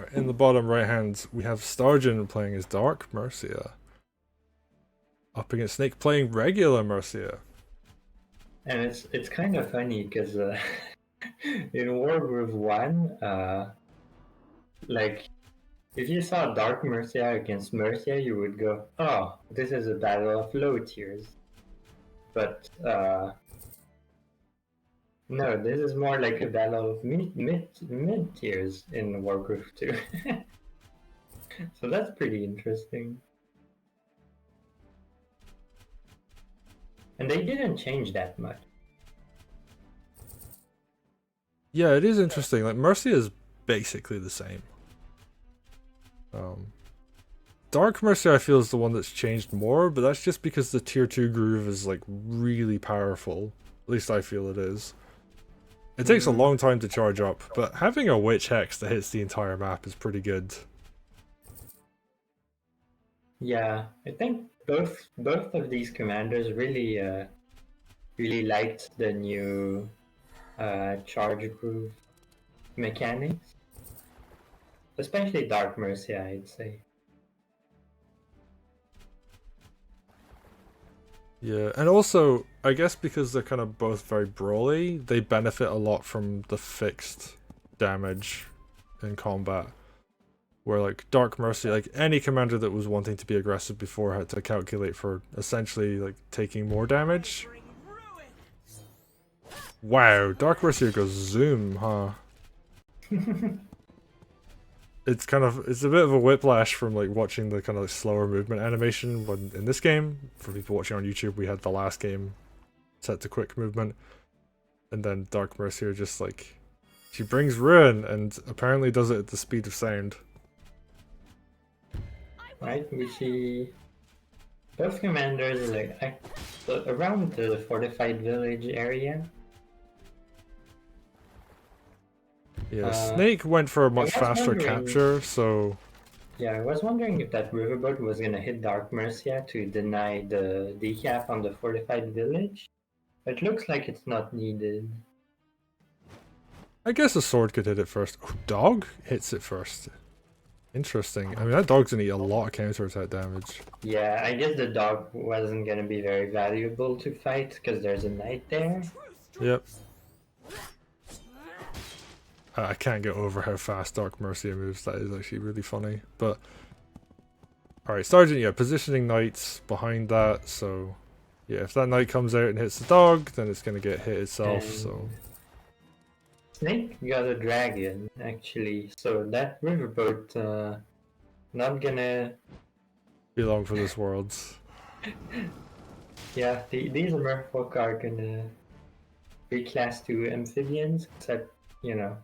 Right, in the bottom right hand, we have Stargen playing as Dark Mercia. Up against Snake playing regular Mercia. And it's kind of funny because in Wargroove 1, like if you saw Dark Mercia against Mercia, you would go, "Oh, this is a battle of low tiers." But no, this is more like a battle of mid tiers in Wargroove 2. So that's pretty interesting. And they didn't change that much. Yeah, it is interesting. Like Mercia is basically the same. Dark Mercia I feel is the one that's changed more, but that's just because the tier 2 groove is like really powerful. At least I feel it is. It takes a long time to charge up, but having a witch hex that hits the entire map is pretty good. Yeah, I think both of these commanders really liked the new charge groove mechanics, especially Dark Mercia, I'd say. Yeah, and also, I guess because they're kind of both very brawly, they benefit a lot from the fixed damage in combat. Where like Dark Mercy, like any commander that was wanting to be aggressive before had to calculate for essentially like taking more damage. Wow, Dark Mercy goes zoom, huh? It's a bit of a whiplash from like watching the kind of like slower movement animation when in this game. For people watching on YouTube, we had the last game set to quick movement, and then Dark Mercy just like she brings ruin and apparently does it at the speed of sound. Right, we see both commanders like around the fortified village area. Yeah, Snake went for a much faster capture, so... Yeah, I was wondering if that riverboat was gonna hit Dark Mercia to deny the decap on the fortified village. It looks like it's not needed. I guess a sword could hit it first. Oh, dog hits it first. Interesting. I mean, that dog's gonna eat a lot of counter-attack damage. Yeah, I guess the dog wasn't gonna be very valuable to fight because there's a knight there. Yep. I can't get over how fast Dark Mercia moves. That is actually really funny. But alright, Stargen, yeah, positioning knights behind that. So yeah, if that knight comes out and hits the dog, then it's gonna get hit itself. So Snake got a dragon actually, so that riverboat not gonna be long for this world. Yeah, these merfolk are gonna reclass to amphibians, except you know.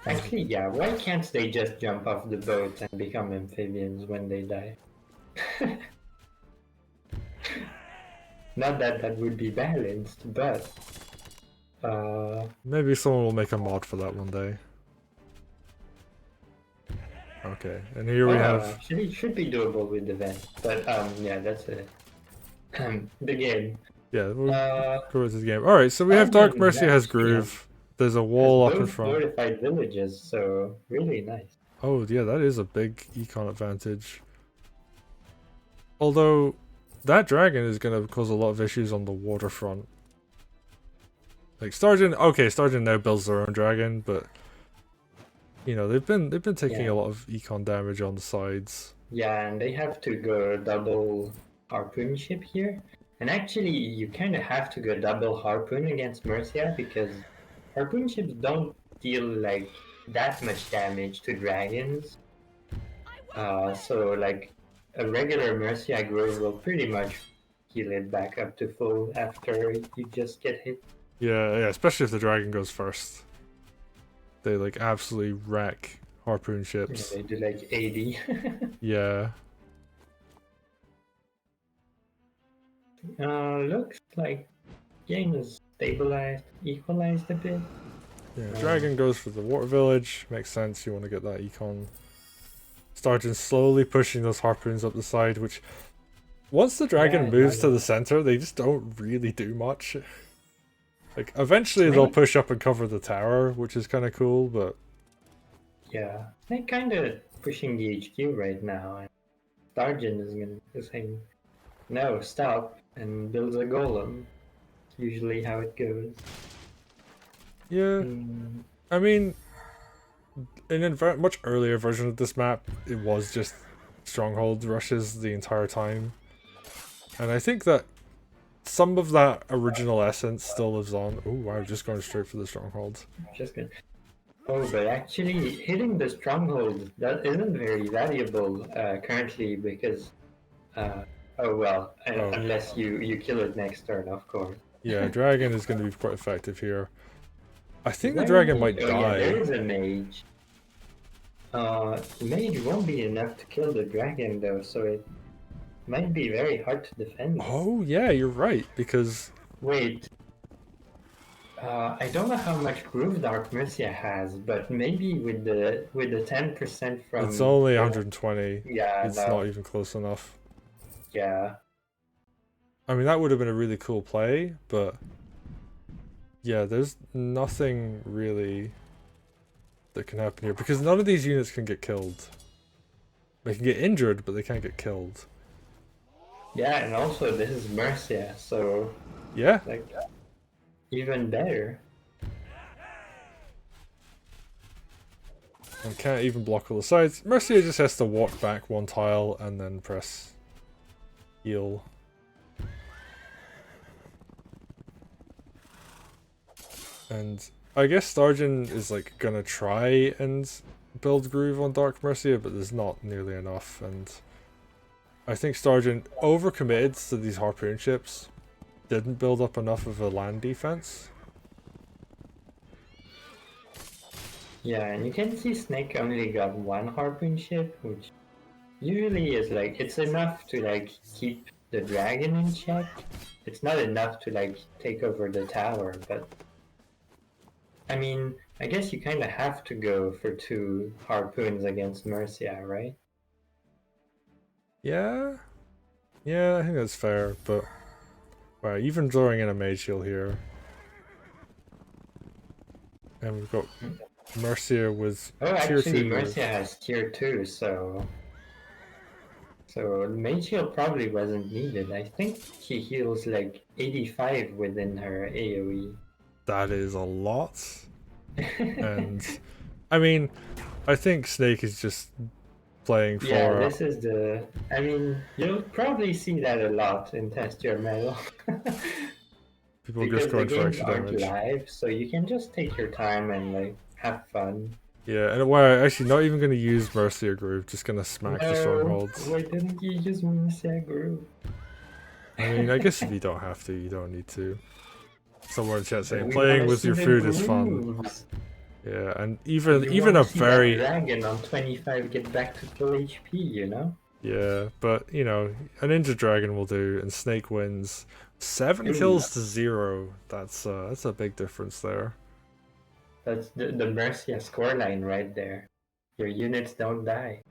Actually, yeah, why can't they just jump off the boat and become amphibians when they die? Not that that would be balanced, but... maybe someone will make a mod for that one day. Okay, and here we have... Actually, it should be doable with the vent, but yeah, that's it. The game. Yeah, we'll go to the game. Alright, so we have Dark Mercia has groove. There's a wall up in front. Fortified villages, so really nice. Oh yeah, that is a big econ advantage. Although that dragon is going to cause a lot of issues on the waterfront. Like Stargen, okay, Stargen now builds their own dragon, but you know they've been taking a lot of econ damage on the sides. Yeah, and they have to go double harpoon ship here. And actually, you kind of have to go double harpoon against Mercia because harpoon ships don't deal like that much damage to dragons. So like a regular Mercia grove will pretty much heal it back up to full after you just get hit. Yeah, especially if the dragon goes first. They like absolutely wreck harpoon ships. Yeah, they do like 80. Yeah. Looks like game is stabilized, equalized a bit. Yeah, dragon goes for the water village. Makes sense, you want to get that econ. Stargen slowly pushing those harpoons up the side, which once the dragon moves to the center, they just don't really do much. Like, eventually they'll Snake, push up and cover the tower, which is kind of cool, but... yeah, Snake kind of pushing the HQ right now, and Stargen is saying, no, stop, and builds a golem. It's usually how it goes. Yeah, Mm, I mean, in a much earlier version of this map, it was just stronghold rushes the entire time. And I think that some of that original essence still lives on. Oh wow, just going straight for the stronghold. just gonna. Oh, but actually, hitting the stronghold that isn't very valuable currently because, uh, oh well, Oh, unless you kill it next turn, of course. yeah, dragon is going to be quite effective here. I Is think the there a dragon mage? might Oh yeah, there die. is a mage. Mage won't be enough to kill the dragon though, so it might be very hard to defend it. Oh yeah, you're right, because Wait, I don't know how much Groove Dark Mercia has, but maybe with the 10% it's from only the 120. yeah It's not no even close enough. yeah I mean, that would have been a really cool play, but yeah, there's nothing really that can happen here because none of these units can get killed. They can get injured, but they can't get killed. yeah, and also this is Mercia, so Yeah, like even better. and can't even block all the sides. Mercia just has to walk back one tile and then press heal. And I guess Stargen is like gonna try and build Groove on Dark Mercia, but there's not nearly enough. And I think Stargen overcommitted to these harpoon ships, didn't build up enough of a land defense. Yeah, and you can see Snake only got one harpoon ship, which usually is like it's enough to like keep the dragon in check. It's not enough to like take over the tower, but I mean, I guess you kind of have to go for two harpoons against Mercia, right? Yeah, yeah, I think that's fair. But wow, even throwing in a mage heal here, and we've got Mercia with Oh, tier actually, 2 Mercia Groove. has tier two, so mage heal probably wasn't needed. I think she heals like 85 within her AOE. That is a lot. And I mean, I think Snake is just playing Yeah, for this is the. I mean, you'll probably see that a lot in Test Your Metal. people just Because the going for games extra aren't damage. live, so you can just take your time and like have fun. Yeah, and we're actually not even going to use Mercy or Groove, just going to smack the No, strongholds. why didn't you use Mercia Groove? I mean, I guess if you don't have to, you don't need to. Someone in chat But saying we want playing to with see your the food is fun. grooves. Yeah, and You even want a to see that very dragon on 25 get back to full HP, you know? yeah, but you know, a ninja dragon will do, and Snake wins 7 Ooh, kills to 0. That's a big difference there. that's the Mercia scoreline right there. Your units don't die.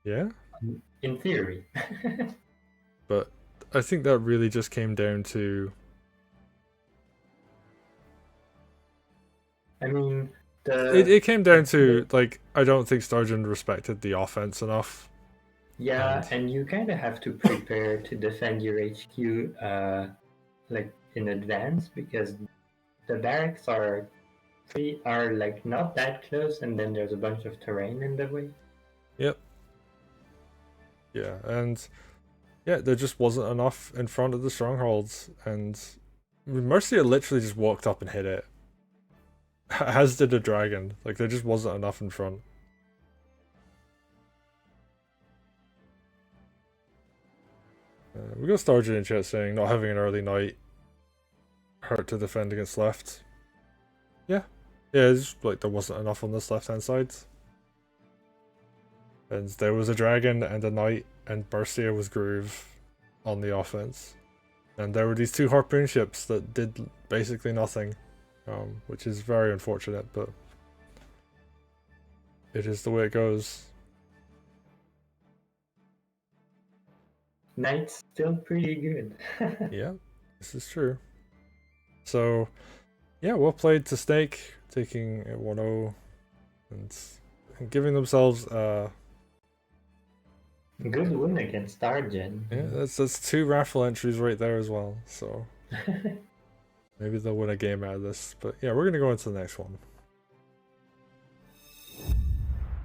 Yeah, In theory. but I think that really just came down to I mean, it came down the to like I don't think Stargen respected the offense enough, yeah, and and you kind of have to prepare to defend your HQ like in advance because the barracks are like not that close, and then there's a bunch of terrain in the way. yep, yeah, and yeah, there just wasn't enough in front of the strongholds, and Mercia literally just walked up and hit it, as did the dragon. Like there just wasn't enough in front. We got Stargen in chat saying not having an early night hurt to defend against left. Yeah, yeah, it's just, like there wasn't enough on this left hand side. And there was a dragon and a knight, and Mercia was Groove on the offense. And there were these two harpoon ships that did basically nothing, which is very unfortunate, but it is the way it goes. Knight's still pretty good. Yeah, this is true. So yeah, well played to Snake, taking it 1-0 and giving themselves Good win against Stargen. yeah, that's 2 raffle entries right there as well. So maybe they'll win a game out of this. But yeah, we're gonna go into the next one.